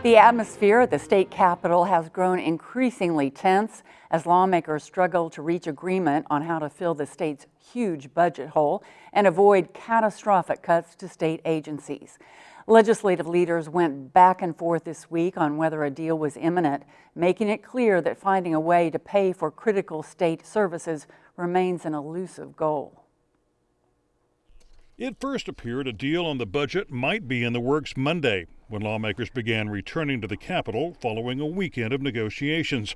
The atmosphere at the state capitol has grown increasingly tense as lawmakers struggle to reach agreement on how to fill the state's huge budget hole and avoid catastrophic cuts to state agencies. Legislative leaders went back and forth this week on whether a deal was imminent, making it clear that finding a way to pay for critical state services remains an elusive goal. It first appeared a deal on the budget might be in the works Monday, when lawmakers began returning to the Capitol following a weekend of negotiations.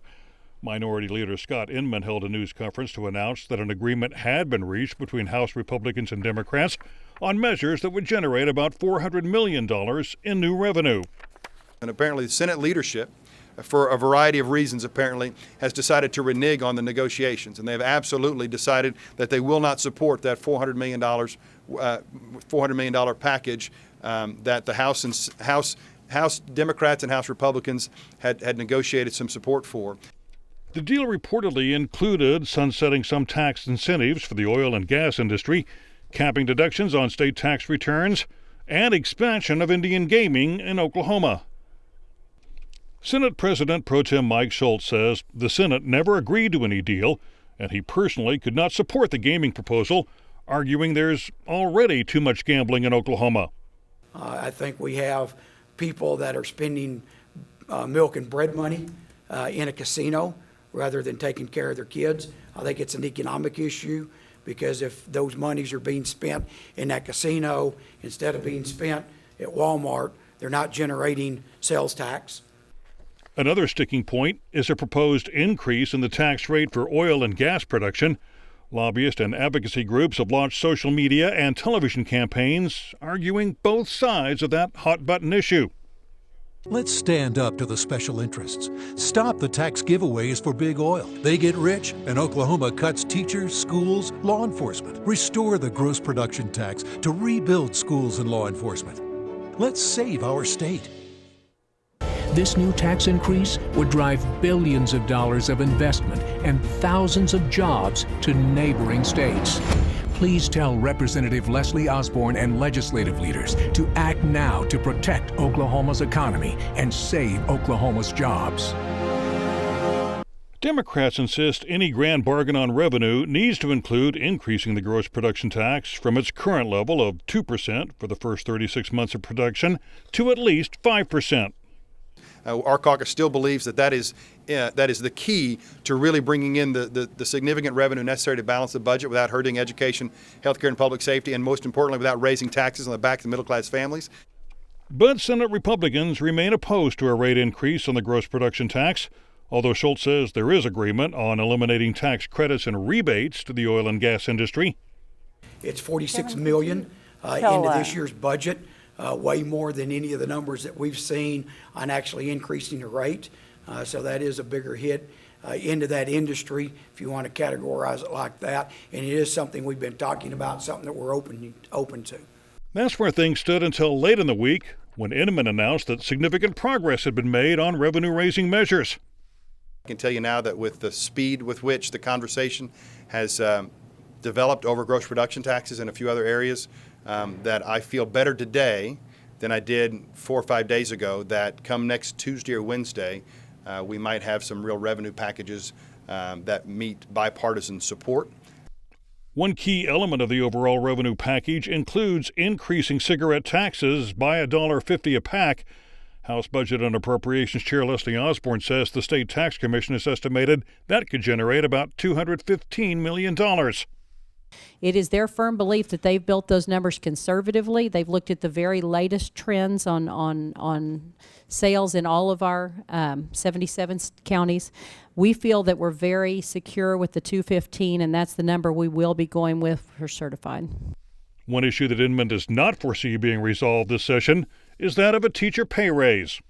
Minority Leader Scott Inman held a news conference to announce that an agreement had been reached between House Republicans and Democrats on measures that would generate about $400 million in new revenue. And apparently the Senate leadership, for a variety of reasons apparently, has decided to renege on the negotiations. And they have absolutely decided that they will not support that $400 million package that the House Democrats and House Republicans had negotiated some support for. The deal reportedly included sunsetting some tax incentives for the oil and gas industry, capping deductions on state tax returns, and expansion of Indian gaming in Oklahoma. Senate President Pro Tem Mike Schultz says the Senate never agreed to any deal, and he personally could not support the gaming proposal, arguing there's already too much gambling in Oklahoma. I think we have people that are spending milk and bread money in a casino rather than taking care of their kids. I think it's an economic issue because if those monies are being spent in that casino instead of being spent at Walmart, they're not generating sales tax. Another sticking point is a proposed increase in the tax rate for oil and gas production. Lobbyist and advocacy groups have launched social media and television campaigns arguing both sides of that hot-button issue. Let's stand up to the special interests. Stop the tax giveaways for big oil. They get rich, and Oklahoma cuts teachers, schools, law enforcement. Restore the gross production tax to rebuild schools and law enforcement. Let's save our state. This new tax increase would drive billions of dollars of investment and thousands of jobs to neighboring states. Please tell Representative Leslie Osborne and legislative leaders to act now to protect Oklahoma's economy and save Oklahoma's jobs. Democrats insist any grand bargain on revenue needs to include increasing the gross production tax from its current level of 2% for the first 36 months of production to at least 5%. Our caucus still believes that is the key to really bringing in the significant revenue necessary to balance the budget without hurting education, healthcare, and public safety, and most importantly, without raising taxes on the backs of middle-class families. But Senate Republicans remain opposed to a rate increase on the gross production tax, although Schultz says there is agreement on eliminating tax credits and rebates to the oil and gas industry. It's $46 million into this year's budget. Way more than any of the numbers that we've seen on actually increasing the rate. So that is a bigger hit into that industry, if you want to categorize it like that. And it is something we've been talking about, something that we're open to. That's where things stood until late in the week, when Inman announced that significant progress had been made on revenue-raising measures. I can tell you now that with the speed with which the conversation has developed over gross production taxes and a few other areas, that I feel better today than I did 4 or 5 days ago, that come next Tuesday or Wednesday, we might have some real revenue packages that meet bipartisan support. One key element of the overall revenue package includes increasing cigarette taxes by $1.50 a pack. House Budget and Appropriations Chair Leslie Osborne says the State Tax Commission has estimated that could generate about $215 million. It is their firm belief that they've built those numbers conservatively. They've looked at the very latest trends on sales in all of our 77 counties. We feel that we're very secure with the 215, and that's the number we will be going with for certified. One issue that Inman does not foresee being resolved this session is that of a teacher pay raise.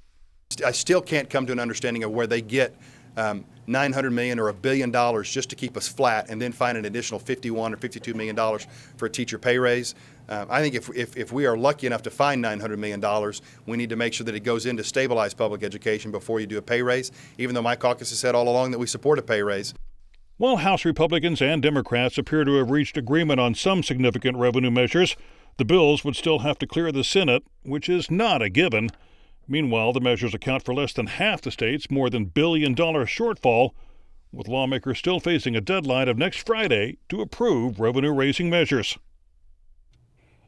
I still can't come to an understanding of where they get $900 million or $1 billion just to keep us flat, and then find an additional $51 or $52 million for a teacher pay raise. I think if we are lucky enough to find $900 million, we need to make sure that it goes in to stabilize public education before you do a pay raise, even though my caucus has said all along that we support a pay raise. While House Republicans and Democrats appear to have reached agreement on some significant revenue measures, the bills would still have to clear the Senate, which is not a given. Meanwhile, the measures account for less than half the state's more than billion-dollar shortfall, with lawmakers still facing a deadline of next Friday to approve revenue-raising measures.